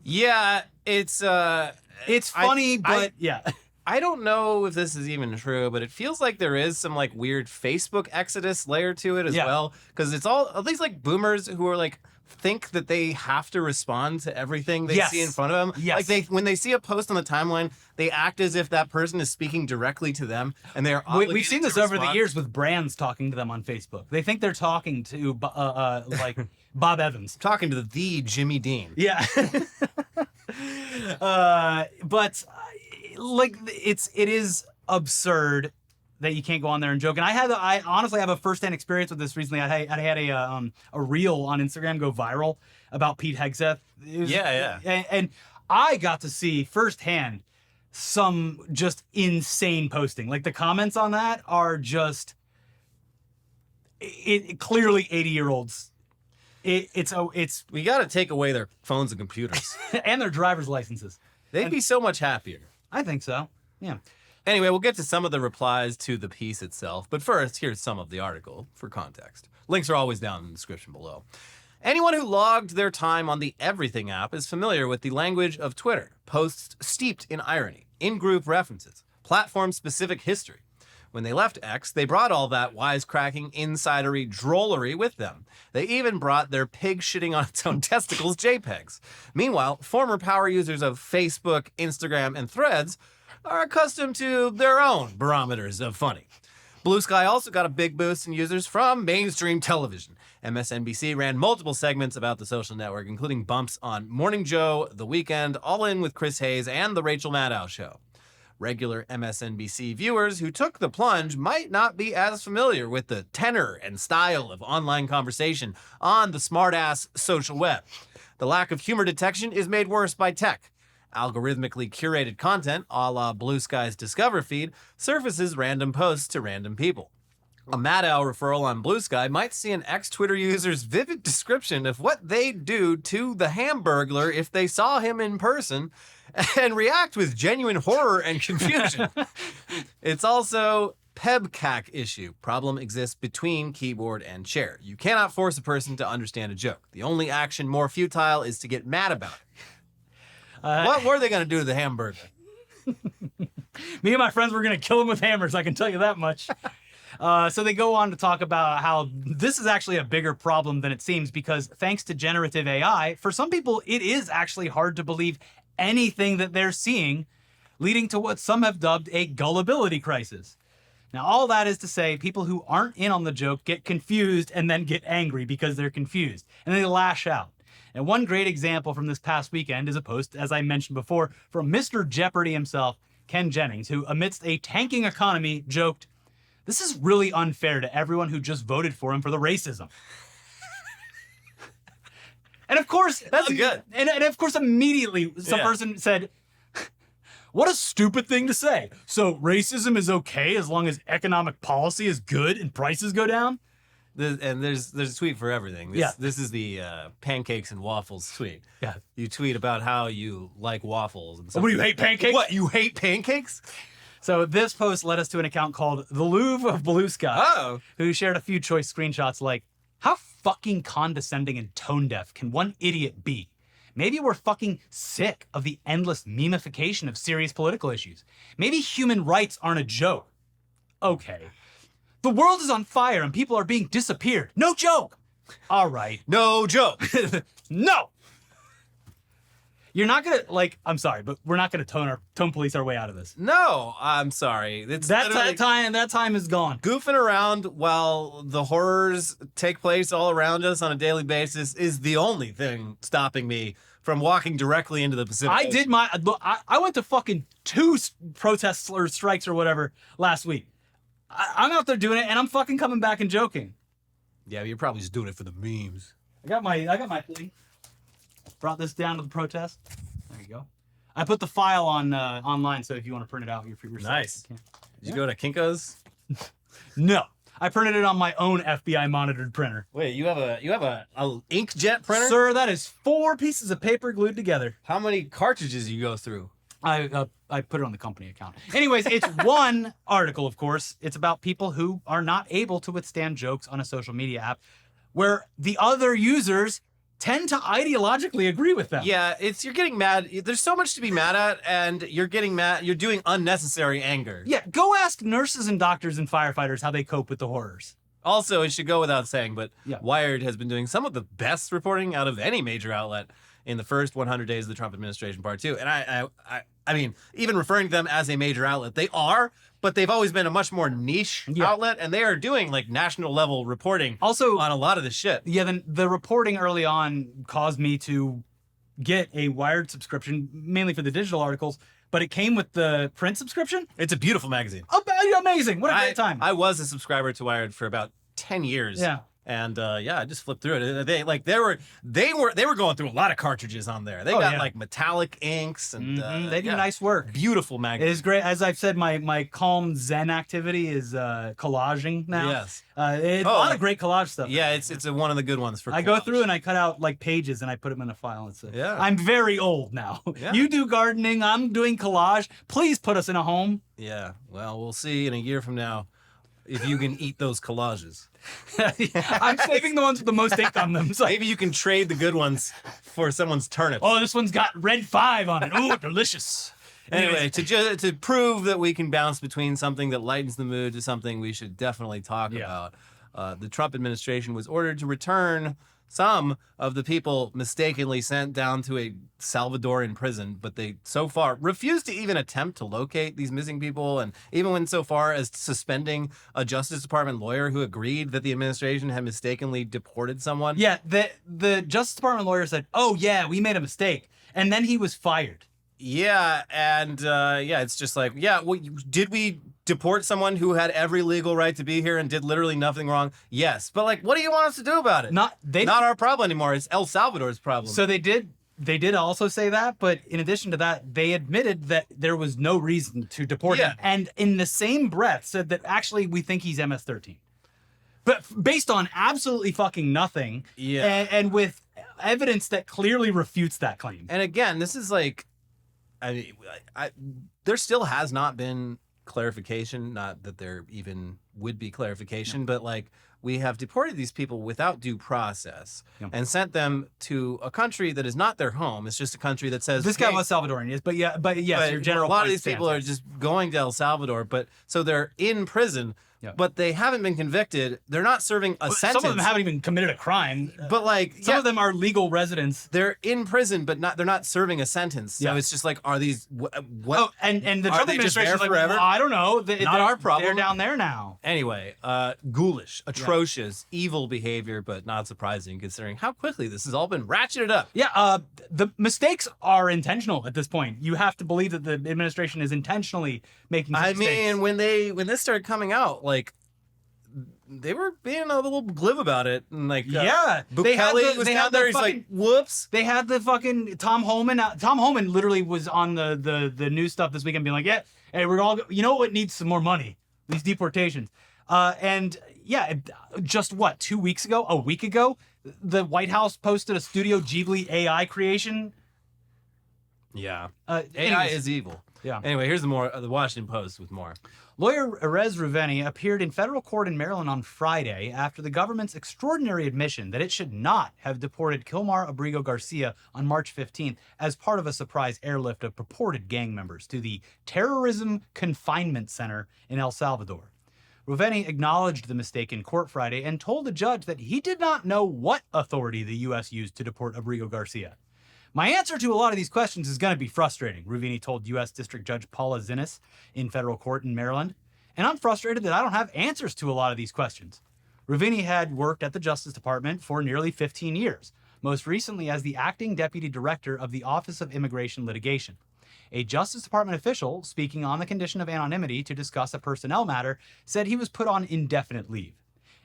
S4: Yeah, it's
S1: funny, but yeah.
S4: I don't know if this is even true, but it feels like there is some like weird Facebook exodus layer to it as well. Because it's all at least like boomers who are like think that they have to respond to everything they see in front of them.
S1: Yes.
S4: Like when they see a post on the timeline, they act as if that person is speaking directly to them, and they're
S1: We've seen this over the years with brands talking to them on Facebook. They think they're talking to like Bob Evans,
S4: talking to the Jimmy Dean.
S1: Yeah. But like it is absurd that you can't go on there and joke. And I honestly have a firsthand experience with this recently. I had a reel on Instagram go viral about Pete Hegseth. And I got to see firsthand some just insane posting. Like the comments on that are just clearly 80-year-olds. It's
S4: we got to take away their phones and computers
S1: and their driver's licenses.
S4: They'd be so much happier.
S1: I think so. Yeah.
S4: Anyway, we'll get to some of the replies to the piece itself, but first, here's some of the article for context. Links are always down in the description below. Anyone who logged their time on the Everything app is familiar with the language of Twitter, posts steeped in irony, in-group references, platform-specific history. When they left X, they brought all that wisecracking, insidery drollery with them. They even brought their pig shitting on its own testicles JPEGs. Meanwhile, former power users of Facebook, Instagram, and Threads are accustomed to their own barometers of funny. Bluesky also got a big boost in users from mainstream television. MSNBC ran multiple segments about the social network, including bumps on Morning Joe, The Weeknd, All In with Chris Hayes, and The Rachel Maddow Show. Regular MSNBC viewers who took the plunge might not be as familiar with the tenor and style of online conversation on the smartass social web. The lack of humor detection is made worse by tech. Algorithmically curated content, a la Bluesky's Discover feed, surfaces random posts to random people. A Maddow referral on Bluesky might see an ex-Twitter user's vivid description of what they'd do to the Hamburglar if they saw him in person, and react with genuine horror and confusion. It's also PEBCAC issue. Problem exists between keyboard and chair. You cannot force a person to understand a joke. The only action more futile is to get mad about it. What were they going to do to the hamburger?
S1: Me and my friends were going to kill him with hammers, I can tell you that much. So they go on to talk about how this is actually a bigger problem than it seems because thanks to generative AI, for some people, it is actually hard to believe anything that they're seeing, leading to what some have dubbed a gullibility crisis. Now, all that is to say, people who aren't in on the joke get confused and then get angry because they're confused, and they lash out. And one great example from this past weekend is a post, as I mentioned before, from Mr. Jeopardy himself, Ken Jennings, who, amidst a tanking economy, joked, "This is really unfair to everyone who just voted for him for the racism." And of course,
S4: that's good.
S1: And of course, immediately some person said, "What a stupid thing to say. So racism is okay as long as economic policy is good and prices go down?"
S4: And there's a tweet for everything. This is the pancakes and waffles tweet.
S1: Yeah.
S4: You tweet about how you like waffles. And
S1: what, do you hate pancakes?
S4: What, you hate pancakes?
S1: So this post led us to an account called The Louvre of Bluesky, who shared a few choice screenshots like, "How fucking condescending and tone deaf can one idiot be? Maybe we're fucking sick of the endless memification of serious political issues. Maybe human rights aren't a joke. Okay. The world is on fire and people are being disappeared. No joke. All right.
S4: No joke.
S1: No. You're not gonna I'm sorry, but we're not gonna tone police our way out of this.
S4: No, I'm sorry. It's
S1: that time is gone.
S4: Goofing around while the horrors take place all around us on a daily basis is the only thing stopping me from walking directly into the Pacific Ocean.
S1: I went to fucking 2 protests or strikes or whatever last week. I'm out there doing it and I'm fucking coming back and joking.
S4: Yeah, you're probably just doing it for the memes.
S1: I got my thing. Brought this down to the protest. There you go. I put the file on online, so if you want to print it out, you're free yourself.
S4: Nice. Did you go to Kinko's?
S1: No, I printed it on my own FBI monitored printer.
S4: Wait, you have a inkjet printer?
S1: Sir, that is 4 pieces of paper glued together.
S4: How many cartridges you go through?
S1: I put it on the company account. Anyways, it's one article, of course. It's about people who are not able to withstand jokes on a social media app, where the other users tend to ideologically agree with them.
S4: Yeah, you're getting mad. There's so much to be mad at, and you're getting mad. You're doing unnecessary anger.
S1: Yeah, go ask nurses and doctors and firefighters how they cope with the horrors.
S4: Also, it should go without saying, but
S1: Yeah.
S4: Wired has been doing some of the best reporting out of any major outlet in the first 100 days of the Trump administration, part 2. And I mean, even referring to them as a major outlet, they are, but they've always been a much more niche outlet, and they are doing like national level reporting
S1: also
S4: on a lot of this shit.
S1: Yeah, then the reporting early on caused me to get a Wired subscription, mainly for the digital articles, but it came with the print subscription.
S4: It's a beautiful magazine.
S1: Oh, amazing. What a great time.
S4: I was a subscriber to Wired for about 10 years.
S1: Yeah.
S4: And I just flipped through it. They were going through a lot of cartridges on there. They got like metallic inks and
S1: they do nice work.
S4: Beautiful magazine.
S1: It is great. As I've said, my calm Zen activity is collaging now.
S4: Yes.
S1: It's a lot of great collage stuff.
S4: Yeah, it's one of the good ones for collage.
S1: I go through and I cut out like pages and I put them in a file.
S4: Yeah.
S1: I'm very old now.
S4: Yeah.
S1: You do gardening. I'm doing collage. Please put us in a home.
S4: Yeah. Well, we'll see in a year from now if you can eat those collages.
S1: I'm saving the ones with the most ink on them. So
S4: maybe you can trade the good ones for someone's turnips.
S1: Oh, this one's got red 5 on it. Oh, delicious.
S4: Anyway, to prove that we can bounce between something that lightens the mood to something we should definitely talk about, the Trump administration was ordered to return some of the people mistakenly sent down to a Salvadoran prison, but they so far refused to even attempt to locate these missing people, and even went so far as suspending a Justice Department lawyer who agreed that the administration had mistakenly deported someone.
S1: Yeah, the Justice Department lawyer said, "Oh yeah, we made a mistake," and then he was fired.
S4: Yeah, and it's just like, did we deport someone who had every legal right to be here and did literally nothing wrong? Yes, but like, what do you want us to do about it? Not our problem anymore. It's El Salvador's problem.
S1: So they did also say that, but in addition to that, they admitted that there was no reason to deport him, and in the same breath said that actually we think he's MS-13, but based on absolutely fucking nothing.
S4: Yeah,
S1: and with evidence that clearly refutes that claim.
S4: And again, this is like, I mean, there still has not been clarification, not that there even would be clarification, but like, we have deported these people without due process and sent them to a country that is not their home. It's just a country that says
S1: this guy was Salvadorian, but yes, your general.
S4: A lot of these people are just going to El Salvador, but so they're in prison.
S1: Yeah.
S4: But they haven't been convicted. They're not serving a sentence.
S1: Some of them haven't even committed a crime.
S4: But like,
S1: some of them are legal residents.
S4: They're in prison, but they're not serving a sentence. So it's just like, are these what?
S1: Oh, and the Trump administration is like, forever? Well, I don't know.
S4: Not our problem.
S1: They're down there now.
S4: Anyway, ghoulish, atrocious, evil behavior, but not surprising considering how quickly this has all been ratcheted up.
S1: Yeah, the mistakes are intentional at this point. You have to believe that the administration is intentionally making mistakes.
S4: I mean, when this started coming out, like, they were being a little glib about it, and like, Bukele was down there. He's like, "Whoops!"
S1: They had the fucking Tom Homan. Tom Homan literally was on the news stuff this weekend, being like, "Yeah, hey, we're all, you know what needs some more money? These deportations." And yeah, just what, 2 weeks ago, a week ago, the White House posted a Studio Ghibli AI creation.
S4: Yeah,
S1: AI
S4: is evil.
S1: Yeah.
S4: Anyway, here's the Washington Post with more.
S1: Lawyer Erez Ruveni appeared in federal court in Maryland on Friday after the government's extraordinary admission that it should not have deported Kilmar Abrigo Garcia on March 15th as part of a surprise airlift of purported gang members to the Terrorism Confinement Center in El Salvador. Ruveni acknowledged the mistake in court Friday and told the judge that he did not know what authority the U.S. used to deport Abrigo Garcia. My answer to a lot of these questions is going to be frustrating, Ruveni told U.S. District Judge Paula Zinnes in federal court in Maryland. And I'm frustrated that I don't have answers to a lot of these questions. Ruveni had worked at the Justice Department for nearly 15 years, most recently as the acting deputy director of the Office of Immigration Litigation. A Justice Department official, speaking on the condition of anonymity to discuss a personnel matter, said he was put on indefinite leave.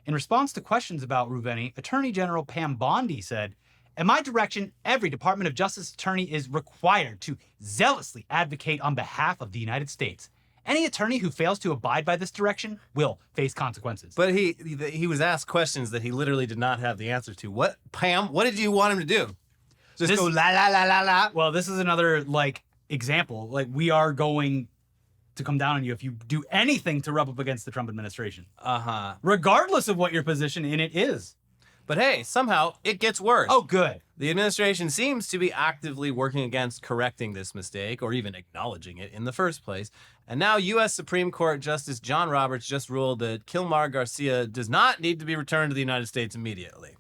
S1: In response to questions about Ruveni, Attorney General Pam Bondi said, "In my direction, every Department of Justice attorney is required to zealously advocate on behalf of the United States. Any attorney who fails to abide by this direction will face consequences."
S4: But he was asked questions that he literally did not have the answer to. What, Pam? What did you want him to do? Just go la la la la la.
S1: Well, this is another example. Like, we are going to come down on you if you do anything to rub up against the Trump administration.
S4: Uh-huh.
S1: Regardless of what your position in it is.
S4: But hey, somehow it gets worse.
S1: Oh, good.
S4: The administration seems to be actively working against correcting this mistake or even acknowledging it in the first place. And now U.S. Supreme Court Justice John Roberts just ruled that Kilmar Garcia does not need to be returned to the United States immediately.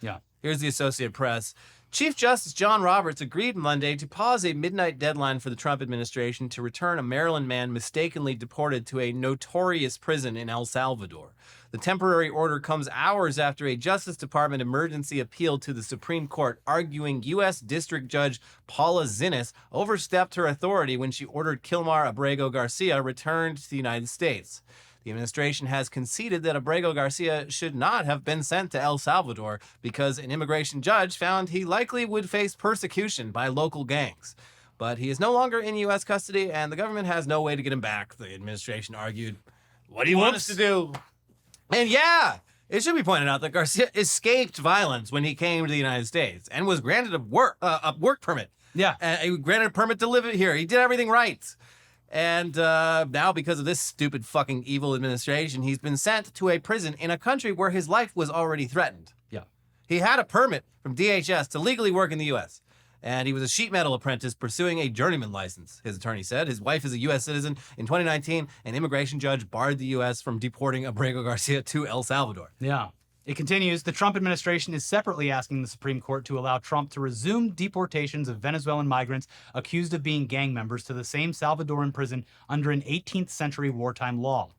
S1: Yeah.
S4: Here's the Associated Press. Chief Justice John Roberts agreed Monday to pause a midnight deadline for the Trump administration to return a Maryland man mistakenly deported to a notorious prison in El Salvador. The temporary order comes hours after a Justice Department emergency appeal to the Supreme Court, arguing U.S. District Judge Paula Zinnes overstepped her authority when she ordered Kilmar Abrego Garcia returned to the United States. The administration has conceded that Abrego Garcia should not have been sent to El Salvador because an immigration judge found he likely would face persecution by local gangs. But he is no longer in U.S. custody, and the government has no way to get him back, the administration argued. What do you want us to do? And yeah, it should be pointed out that Garcia escaped violence when he came to the United States and was granted a work permit.
S1: Yeah.
S4: He granted a permit to live here. He did everything right. And now, because of this stupid fucking evil administration, he's been sent to a prison in a country where his life was already threatened.
S1: Yeah.
S4: He had a permit from DHS to legally work in the U.S., and he was a sheet metal apprentice pursuing a journeyman license, his attorney said. His wife is a U.S. citizen. In 2019, an immigration judge barred the U.S. from deporting Abrego Garcia to El Salvador.
S1: Yeah. It continues, the Trump administration is separately asking the Supreme Court to allow Trump to resume deportations of Venezuelan migrants accused of being gang members to the same Salvadoran prison under an 18th century wartime law.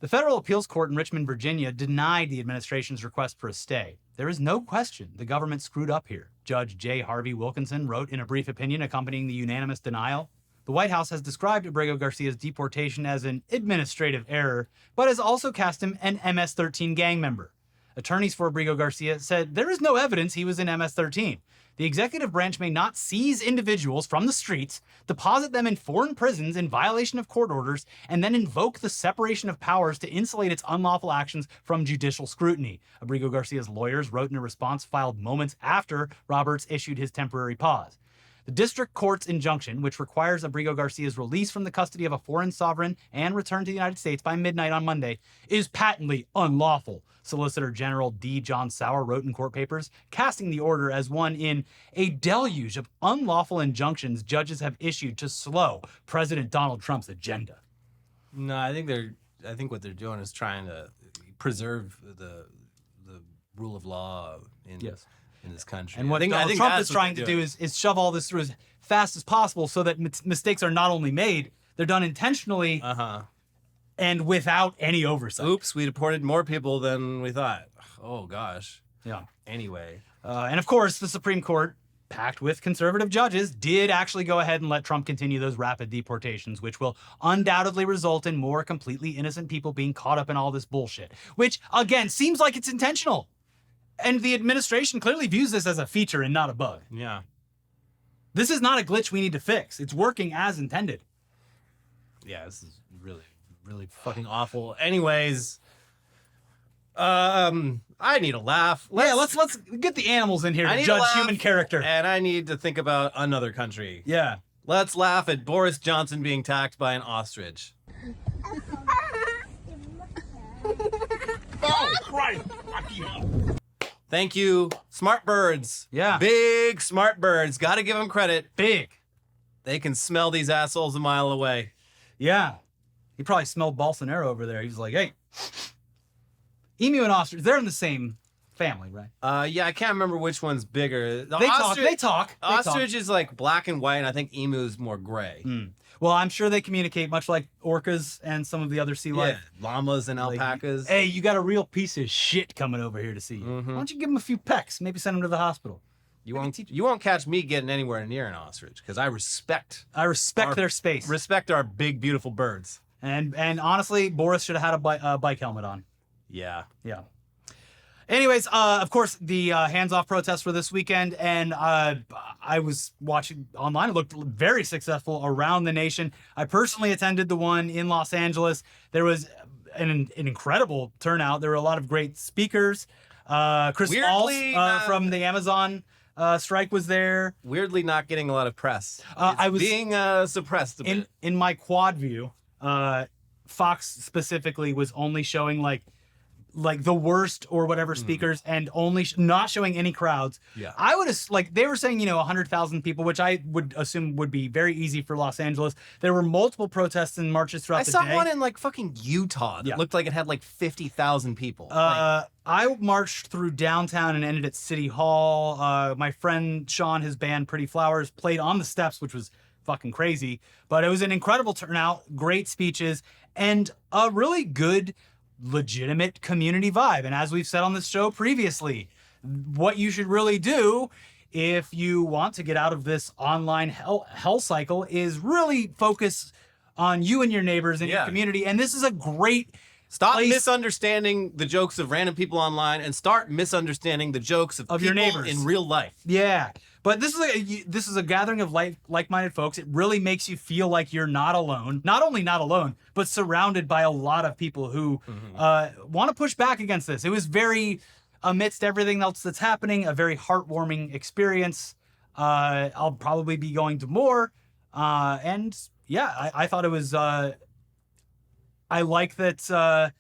S1: The federal appeals court in Richmond, Virginia, denied the administration's request for a stay. There is no question the government screwed up here, Judge J. Harvey Wilkinson wrote in a brief opinion accompanying the unanimous denial. The White House has described Abrego Garcia's deportation as an administrative error, but has also cast him an MS-13 gang member. Attorneys for Abrego Garcia said there is no evidence he was in MS-13. The executive branch may not seize individuals from the streets, deposit them in foreign prisons in violation of court orders, and then invoke the separation of powers to insulate its unlawful actions from judicial scrutiny. Abrego Garcia's lawyers wrote in a response filed moments after Roberts issued his temporary pause. The district court's injunction, which requires Abrego Garcia's release from the custody of a foreign sovereign and return to the United States by midnight on Monday, is patently unlawful, Solicitor General D. John Sauer wrote in court papers, casting the order as one in a deluge of unlawful injunctions judges have issued to slow President Donald Trump's agenda.
S4: No, I think what they're doing is trying to preserve the rule of law in this country.
S1: And what Donald Trump is trying to do is shove all this through as fast as possible so that mistakes are not only made, they're done intentionally and without any oversight.
S4: Oops, we deported more people than we thought. Oh, gosh.
S1: Yeah.
S4: Anyway.
S1: And of course, the Supreme Court, packed with conservative judges, did actually go ahead and let Trump continue those rapid deportations, which will undoubtedly result in more completely innocent people being caught up in all this bullshit, which, again, seems like it's intentional. And the administration clearly views this as a feature and not a bug.
S4: Yeah.
S1: This is not a glitch we need to fix. It's working as intended.
S4: Yeah, this is really, really fucking awful. Anyways, I need a laugh.
S1: Let's get the animals in here to judge human character.
S4: And I need to think about another country.
S1: Yeah.
S4: Let's laugh at Boris Johnson being attacked by an ostrich.
S10: Oh, Christ! Fuck you.
S4: Thank you, smart birds.
S1: Yeah.
S4: Big smart birds. Got to give them credit.
S1: Big.
S4: They can smell these assholes a mile away.
S1: Yeah. He probably smelled Bolsonaro over there. He was like, hey. Emu and ostrich, they're in the same family, right?
S4: Yeah, I can't remember which one's bigger.
S1: They talk.
S4: Ostrich is like black and white, and I think emu is more gray.
S1: Well, I'm sure they communicate much like orcas and some of the other sea life.
S4: Llamas and alpacas.
S1: Hey, you got a real piece of shit coming over here to see you. Why don't you give him a few pecks? Maybe send him to the hospital.
S4: You won't catch me getting anywhere near an ostrich because I respect
S1: their space.
S4: Respect our big, beautiful birds.
S1: And honestly, Boris should have had a bike helmet on.
S4: Yeah.
S1: Yeah. Anyways, of course, the hands-off protests for this weekend, and I was watching online. It looked very successful around the nation. I personally attended the one in Los Angeles. There was an incredible turnout. There were a lot of great speakers. Chris Waltz from the Amazon strike was there.
S4: Weirdly not getting a lot of press.
S1: I was
S4: being suppressed a bit.
S1: In my quad view, Fox specifically was only showing like like the worst or whatever speakers and only not showing any crowds.
S4: Yeah.
S1: I would like they were saying 100,000 people, which I would assume would be very easy for Los Angeles. There were multiple protests and marches throughout the day.
S4: I saw one in like fucking Utah that looked like it had like 50,000 people.
S1: I marched through downtown and ended at City Hall. My friend Sean, his band Pretty Flowers, played on the steps, which was fucking crazy. But it was an incredible turnout, great speeches, and a really good, legitimate community vibe. And as we've said on this show previously, what you should really do if you want to get out of this online hell cycle is really focus on you and your neighbors and your community. And this is a great
S4: Stop misunderstanding the jokes of random people online and start misunderstanding the jokes of people
S1: your neighbors
S4: in real life.
S1: Yeah. But this is a gathering of like-minded folks. It really makes you feel like you're not alone. Not only not alone, but surrounded by a lot of people who want to push back against this. It was very, amidst everything else that's happening, a very heartwarming experience. I'll probably be going to more. And yeah, I thought it was... I like that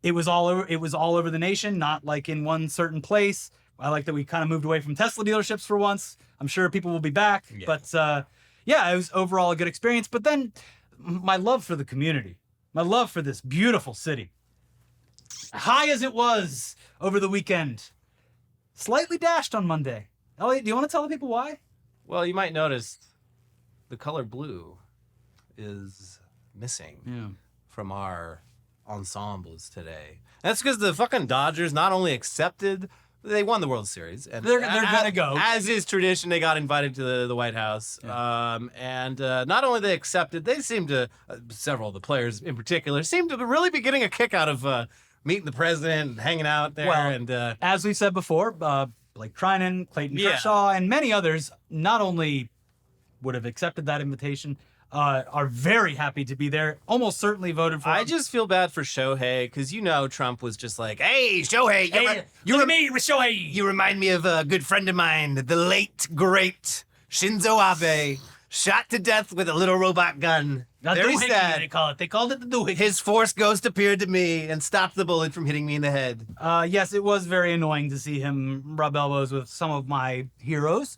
S1: it was all over the nation, not like in one certain place. I like that we kind of moved away from Tesla dealerships for once. I'm sure people will be back. Yeah. But yeah, it was overall a good experience. But then my love for the community, my love for this beautiful city, high as it was over the weekend, slightly dashed on Monday. Elliot, do you want to tell the people why?
S4: Well, you might notice the color blue is missing from our ensembles today. That's because the fucking Dodgers not only accepted, they won the World Series, and
S1: they're gonna go.
S4: As is tradition, they got invited to the White House. And not only they accepted, they seemed to, several of the players in particular, seemed to really be getting a kick out of meeting the president and hanging out there.
S1: Well,
S4: and
S1: as we said before, Blake Trinan, Clayton Kershaw, and many others not only would have accepted that invitation, are very happy to be there. Almost certainly voted for him.
S4: I just feel bad for Shohei because Trump was just like, "Hey, Shohei,
S1: you're me with Shohei.
S4: You remind me of a good friend of mine, the late great Shinzo Abe, shot to death with a little robot gun. Very sad.
S1: They call it. They called it the doohickey.
S4: His force ghost appeared to me and stopped the bullet from hitting me in the head."
S1: Yes, it was very annoying to see him rub elbows with some of my heroes.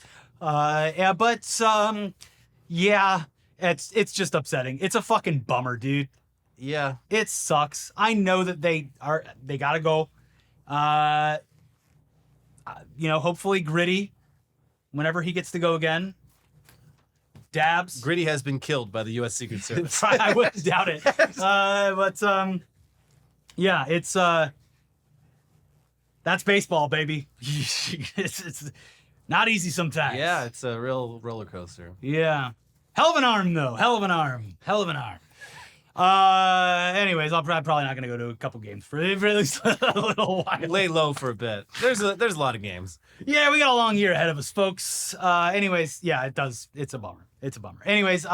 S1: Yeah. It's just upsetting. It's a fucking bummer, dude.
S4: Yeah.
S1: It sucks. I know that they gotta go. Hopefully Gritty, whenever he gets to go again. Dabs.
S4: Gritty has been killed by the U.S. Secret Service.
S1: I wouldn't doubt it. Yeah, it's that's baseball, baby. it's not easy sometimes.
S4: Yeah, it's a real roller coaster.
S1: Yeah. Hell of an arm, though. Hell of an arm. Anyways, I'm probably not going to go to a couple games for at least a little while.
S4: Lay low for a bit. There's a lot of games.
S1: Yeah, we got a long year ahead of us, folks. Anyways, yeah, it does. It's a bummer. Anyways,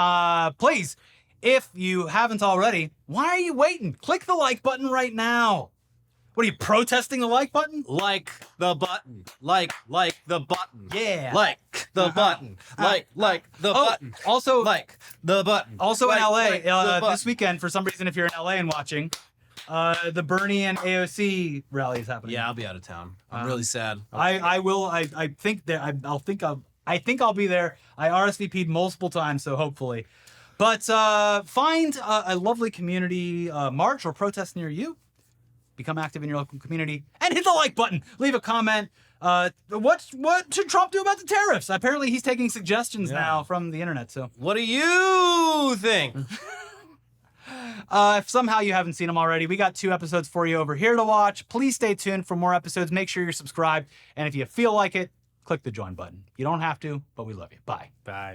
S1: please, if you haven't already, why are you waiting? Click the like button right now. What are you, protesting the like button?
S4: Like the button. Like the button.
S1: Yeah.
S4: Like the button. Like the button.
S1: Also,
S4: like the button.
S1: Also in
S4: like
S1: LA, this weekend, for some reason, if you're in LA and watching, the Bernie and AOC rally is happening.
S4: Yeah, I'll be out of town. I'm really sad.
S1: I will. I think I'll be there. I RSVP'd multiple times, so hopefully. But find a lovely community march or protest near you. Become active in your local community and hit the like button. Leave a comment. What should Trump do about the tariffs? Apparently, he's taking suggestions now from the internet. So,
S4: what do you think?
S1: If somehow you haven't seen them already, we got 2 episodes for you over here to watch. Please stay tuned for more episodes. Make sure you're subscribed, and if you feel like it, click the join button. You don't have to, but we love you. Bye.
S4: Bye.